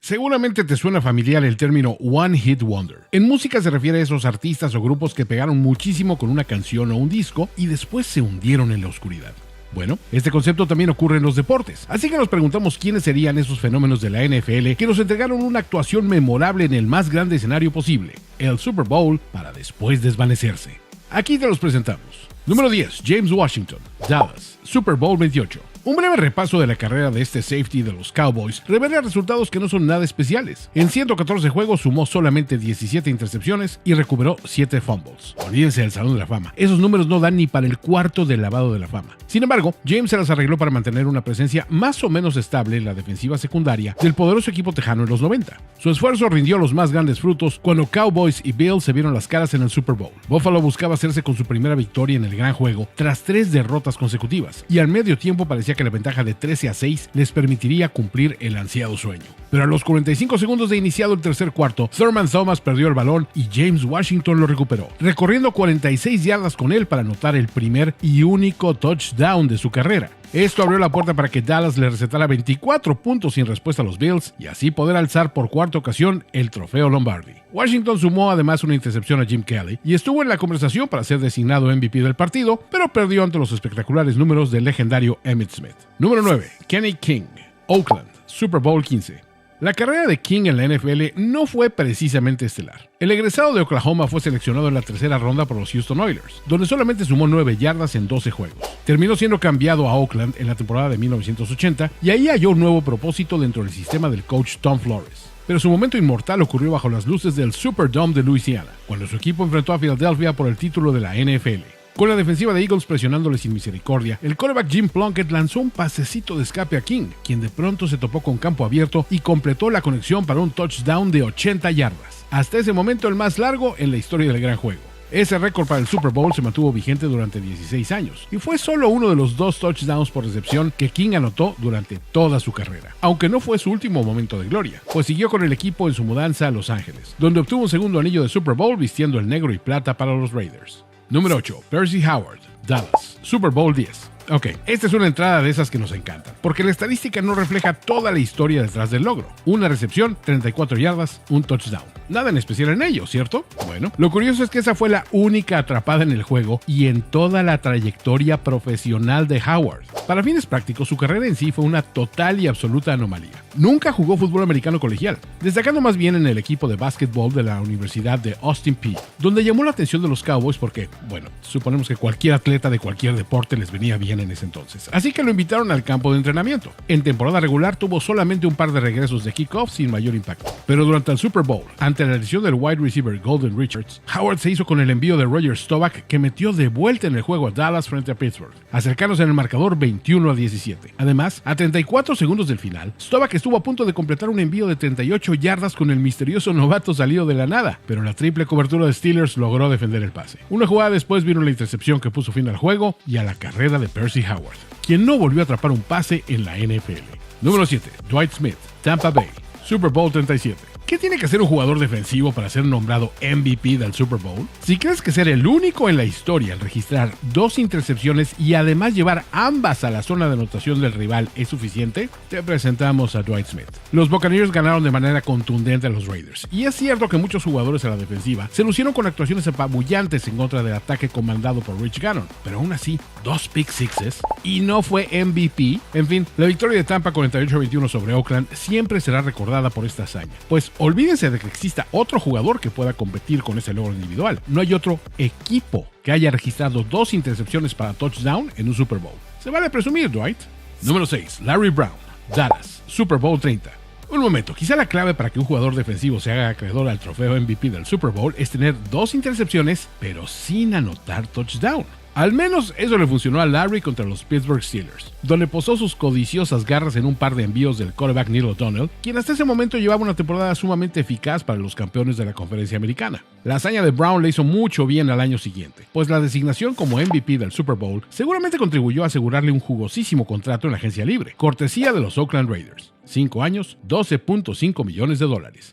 Seguramente te suena familiar el término One Hit Wonder. En música se refiere a esos artistas o grupos que pegaron muchísimo con una canción o un disco y después se hundieron en la oscuridad. Bueno, este concepto también ocurre en los deportes, así que nos preguntamos quiénes serían esos fenómenos de la NFL que nos entregaron una actuación memorable en el más grande escenario posible, el Super Bowl, para después desvanecerse. Aquí te los presentamos. Número 10, James Washington, Dallas, Super Bowl 28. Un breve repaso de la carrera de este safety de los Cowboys revela resultados que no son nada especiales. En 114 juegos sumó solamente 17 intercepciones y recuperó 7 fumbles. Olvídense del Salón de la Fama, esos números no dan ni para el cuarto del lavado de la fama. Sin embargo, James se las arregló para mantener una presencia más o menos estable en la defensiva secundaria del poderoso equipo tejano en los 90. Su esfuerzo rindió los más grandes frutos cuando Cowboys y Bills se vieron las caras en el Super Bowl. Buffalo buscaba hacerse con su primera victoria en el gran juego tras 3 derrotas consecutivas, y al medio tiempo parecía que la ventaja de 13-6 les permitiría cumplir el ansiado sueño. Pero a los 45 segundos de iniciado el tercer cuarto, Thurman Thomas perdió el balón y James Washington lo recuperó, recorriendo 46 yardas con él para anotar el primer y único touchdown de su carrera. Esto abrió la puerta para que Dallas le recetara 24 puntos sin respuesta a los Bills y así poder alzar por cuarta ocasión el trofeo Lombardi. Washington sumó además una intercepción a Jim Kelly y estuvo en la conversación para ser designado MVP del partido, pero perdió ante los espectaculares números del legendario Emmitt Smith. Número 9, Kenny King, Oakland, Super Bowl 15. La carrera de King en la NFL no fue precisamente estelar. El egresado de Oklahoma fue seleccionado en la tercera ronda por los Houston Oilers, donde solamente sumó 9 yardas en 12 juegos. Terminó siendo cambiado a Oakland en la temporada de 1980 y ahí halló un nuevo propósito dentro del sistema del coach Tom Flores. Pero su momento inmortal ocurrió bajo las luces del Superdome de Louisiana, cuando su equipo enfrentó a Filadelfia por el título de la NFL. Con la defensiva de Eagles presionándole sin misericordia, el quarterback Jim Plunkett lanzó un pasecito de escape a King, quien de pronto se topó con campo abierto y completó la conexión para un touchdown de 80 yardas. Hasta ese momento el más largo en la historia del gran juego. Ese récord para el Super Bowl se mantuvo vigente durante 16 años y fue solo uno de los 2 touchdowns por recepción que King anotó durante toda su carrera, aunque no fue su último momento de gloria, pues siguió con el equipo en su mudanza a Los Ángeles, donde obtuvo un segundo anillo de Super Bowl vistiendo el negro y plata para los Raiders. Número 8, Percy Howard, Dallas, Super Bowl 10. Ok, esta es una entrada de esas que nos encantan, porque la estadística no refleja toda la historia detrás del logro. Una recepción, 34 yardas, un touchdown. Nada en especial en ello, ¿cierto? Bueno, lo curioso es que esa fue la única atrapada en el juego y en toda la trayectoria profesional de Howard. Para fines prácticos, su carrera en sí fue una total y absoluta anomalía. Nunca jugó fútbol americano colegial, destacando más bien en el equipo de básquetbol de la Universidad de Austin Peay, donde llamó la atención de los Cowboys porque, bueno, suponemos que cualquier atleta de cualquier deporte les venía bien en ese entonces. Así que lo invitaron al campo de entrenamiento. En temporada regular tuvo solamente un par de regresos de kickoff sin mayor impacto. Pero durante el Super Bowl, ante la lesión del wide receiver Golden Richards, Howard se hizo con el envío de Roger Staubach que metió de vuelta en el juego a Dallas frente a Pittsburgh, acercándose en el marcador 21-17. Además, a 34 segundos del final, Staubach estuvo a punto de completar un envío de 38 yardas con el misterioso novato salido de la nada, pero la triple cobertura de Steelers logró defender el pase. Una jugada después vino la intercepción que puso fin al juego y a la carrera de Percy Howard, quien no volvió a atrapar un pase en la NFL. Número 7, Dwight Smith, Tampa Bay, Super Bowl 37. ¿Qué tiene que hacer un jugador defensivo para ser nombrado MVP del Super Bowl? Si crees que ser el único en la historia en registrar 2 intercepciones y además llevar ambas a la zona de anotación del rival es suficiente, te presentamos a Dwight Smith. Los Buccaneers ganaron de manera contundente a los Raiders, y es cierto que muchos jugadores a la defensiva se lucieron con actuaciones apabullantes en contra del ataque comandado por Rich Gannon, pero aún así, 2 pick sixes y no fue MVP. En fin, la victoria de Tampa 48-21 sobre Oakland siempre será recordada por esta hazaña, pues olvídense de que exista otro jugador que pueda competir con ese logro individual. No hay otro equipo que haya registrado 2 intercepciones para touchdown en un Super Bowl. Se vale presumir, Dwight. Número 6, Larry Brown, Dallas, Super Bowl 30. Un momento, quizá la clave para que un jugador defensivo se haga acreedor al trofeo MVP del Super Bowl es tener 2 intercepciones, pero sin anotar touchdown. Al menos eso le funcionó a Larry contra los Pittsburgh Steelers, donde posó sus codiciosas garras en un par de envíos del quarterback Neil O'Donnell, quien hasta ese momento llevaba una temporada sumamente eficaz para los campeones de la conferencia americana. La hazaña de Brown le hizo mucho bien al año siguiente, pues la designación como MVP del Super Bowl seguramente contribuyó a asegurarle un jugosísimo contrato en la agencia libre, cortesía de los Oakland Raiders. 5 años, $12.5 millones,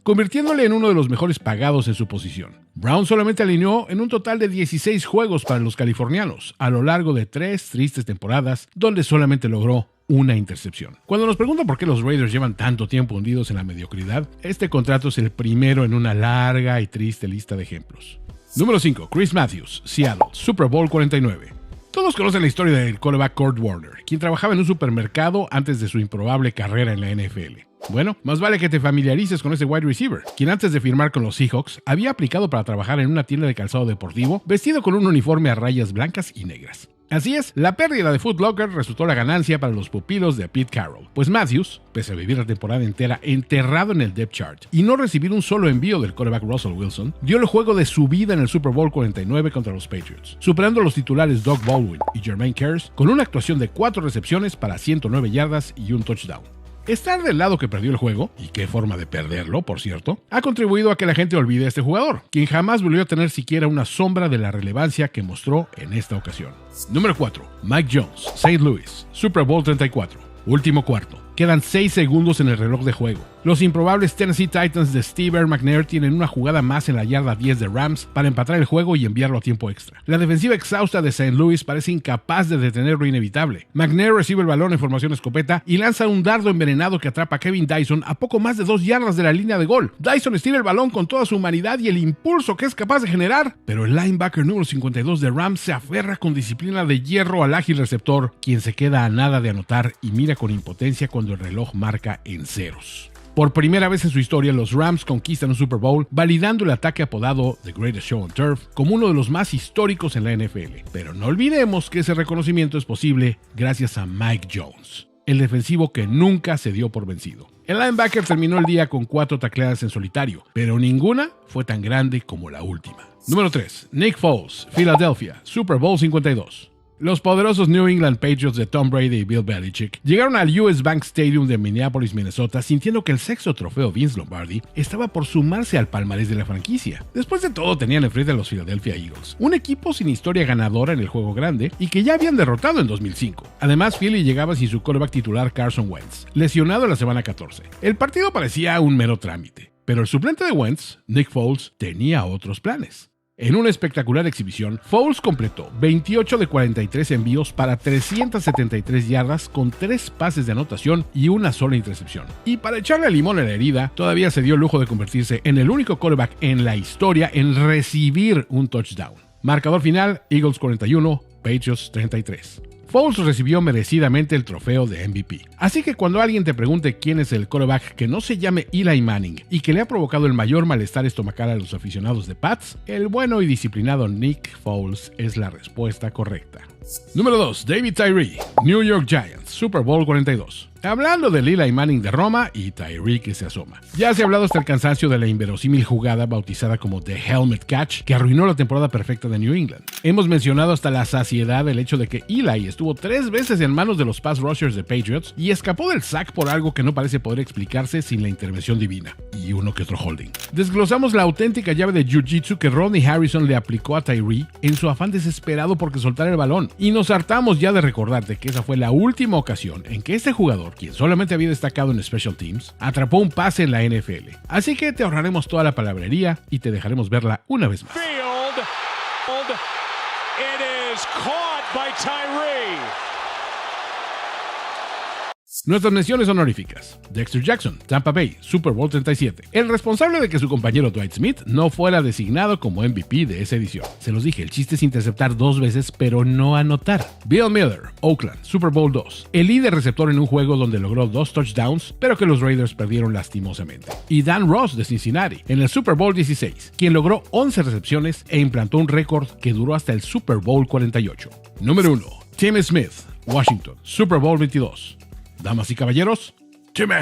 convirtiéndole en uno de los mejores pagados en su posición. Brown solamente alineó en un total de 16 juegos para los californianos, a lo largo de 3 tristes temporadas, donde solamente logró una intercepción. Cuando nos preguntan por qué los Raiders llevan tanto tiempo hundidos en la mediocridad, este contrato es el primero en una larga y triste lista de ejemplos. Número 5. Chris Matthews, Seattle, Super Bowl 49. Todos conocen la historia del quarterback Kurt Warner, quien trabajaba en un supermercado antes de su improbable carrera en la NFL. Bueno, más vale que te familiarices con ese wide receiver, quien antes de firmar con los Seahawks había aplicado para trabajar en una tienda de calzado deportivo vestido con un uniforme a rayas blancas y negras. Así es, la pérdida de Foot Locker resultó la ganancia para los pupilos de Pete Carroll, pues Matthews, pese a vivir la temporada entera enterrado en el depth chart y no recibir un solo envío del quarterback Russell Wilson, dio el juego de su vida en el Super Bowl 49 contra los Patriots, superando a los titulares Doug Baldwin y Jermaine Kearse con una actuación de 4 recepciones para 109 yardas y un touchdown. Estar del lado que perdió el juego, y qué forma de perderlo, por cierto, ha contribuido a que la gente olvide a este jugador, quien jamás volvió a tener siquiera una sombra de la relevancia que mostró en esta ocasión. Número 4. Mike Jones, St. Louis, Super Bowl 34. Último cuarto. Quedan 6 segundos en el reloj de juego. Los improbables Tennessee Titans de Steve McNair tienen una jugada más en la yarda 10 de Rams para empatar el juego y enviarlo a tiempo extra. La defensiva exhausta de St. Louis parece incapaz de detener lo inevitable. McNair recibe el balón en formación escopeta y lanza un dardo envenenado que atrapa a Kevin Dyson a poco más de 2 yardas de la línea de gol. Dyson estira el balón con toda su humanidad y el impulso que es capaz de generar, pero el linebacker número 52 de Rams se aferra con disciplina de hierro al ágil receptor, quien se queda a nada de anotar y mira con impotencia cuando el reloj marca en ceros. Por primera vez en su historia, los Rams conquistan un Super Bowl, validando el ataque apodado The Greatest Show on Turf como uno de los más históricos en la NFL. Pero no olvidemos que ese reconocimiento es posible gracias a Mike Jones, el defensivo que nunca se dio por vencido. El linebacker terminó el día con 4 tacleadas en solitario, pero ninguna fue tan grande como la última. Número 3. Nick Foles, Philadelphia, Super Bowl 52. Los poderosos New England Patriots de Tom Brady y Bill Belichick llegaron al US Bank Stadium de Minneapolis, Minnesota, sintiendo que el sexto trofeo Vince Lombardi estaba por sumarse al palmarés de la franquicia. Después de todo, tenían enfrente a los Philadelphia Eagles, un equipo sin historia ganadora en el juego grande y que ya habían derrotado en 2005. Además, Philly llegaba sin su quarterback titular Carson Wentz, lesionado en la semana 14. El partido parecía un mero trámite, pero el suplente de Wentz, Nick Foles, tenía otros planes. En una espectacular exhibición, Foles completó 28 de 43 envíos para 373 yardas con 3 pases de anotación y una sola intercepción. Y para echarle limón a la herida, todavía se dio el lujo de convertirse en el único quarterback en la historia en recibir un touchdown. Marcador final, Eagles 41, Patriots 33. Foles recibió merecidamente el trofeo de MVP. Así que cuando alguien te pregunte quién es el quarterback que no se llame Eli Manning y que le ha provocado el mayor malestar estomacal a los aficionados de Pats, el bueno y disciplinado Nick Foles es la respuesta correcta. Número 2. David Tyree, New York Giants, Super Bowl 42. Hablando del Eli Manning de Roma y Tyree que se asoma. Ya se ha hablado hasta el cansancio de la inverosímil jugada bautizada como The Helmet Catch que arruinó la temporada perfecta de New England. Hemos mencionado hasta la saciedad el hecho de que Eli estuvo 3 veces en manos de los pass rushers de Patriots y escapó del sack por algo que no parece poder explicarse sin la intervención divina. Y uno que otro holding. Desglosamos la auténtica llave de Jiu-Jitsu que Rodney Harrison le aplicó a Tyree en su afán desesperado por que soltara el balón. Y nos hartamos ya de recordarte que esa fue la última ocasión en que este jugador, quien solamente había destacado en Special Teams, atrapó un pase en la NFL. Así que te ahorraremos toda la palabrería y te dejaremos verla una vez más. It is caught by Tyree. Nuestras menciones honoríficas. Dexter Jackson, Tampa Bay, Super Bowl 37. El responsable de que su compañero Dwight Smith no fuera designado como MVP de esa edición. Se los dije, el chiste es interceptar 2 veces, pero no anotar. Bill Miller, Oakland, Super Bowl 2. El líder receptor en un juego donde logró 2 touchdowns, pero que los Raiders perdieron lastimosamente. Y Dan Ross de Cincinnati, en el Super Bowl 16, quien logró 11 recepciones e implantó un récord que duró hasta el Super Bowl 48. Número 1. Tim Smith, Washington, Super Bowl 22. Damas y caballeros, Timmy.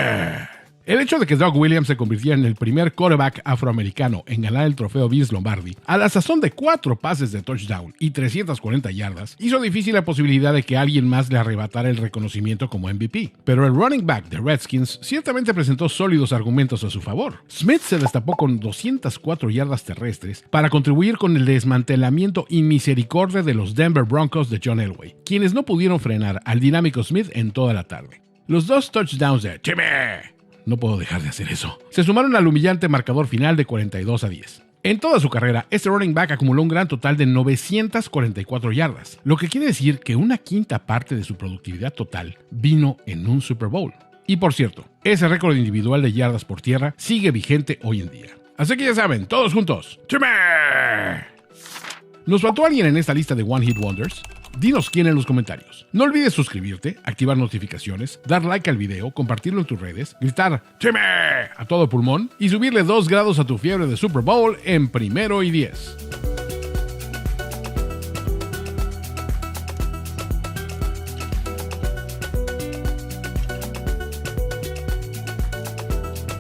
El hecho de que Doug Williams se convirtiera en el primer quarterback afroamericano en ganar el trofeo Vince Lombardi, a la sazón de 4 pases de touchdown y 340 yardas, hizo difícil la posibilidad de que alguien más le arrebatara el reconocimiento como MVP. Pero el running back de Redskins ciertamente presentó sólidos argumentos a su favor. Smith se destapó con 204 yardas terrestres para contribuir con el desmantelamiento y misericordia de los Denver Broncos de John Elway, quienes no pudieron frenar al dinámico Smith en toda la tarde. Los 2 touchdowns de Timmy, no puedo dejar de hacer eso, se sumaron al humillante marcador final de 42-10. En toda su carrera, este running back acumuló un gran total de 944 yardas, lo que quiere decir que una quinta parte de su productividad total vino en un Super Bowl. Y por cierto, ese récord individual de yardas por tierra sigue vigente hoy en día. Así que ya saben, todos juntos, ¡Timmy! ¿Nos faltó alguien en esta lista de One Hit Wonders? Dinos quién en los comentarios. No olvides suscribirte, activar notificaciones, dar like al video, compartirlo en tus redes, gritar ¡Timmy! A todo pulmón y subirle 2 grados a tu fiebre de Super Bowl en 1º y 10.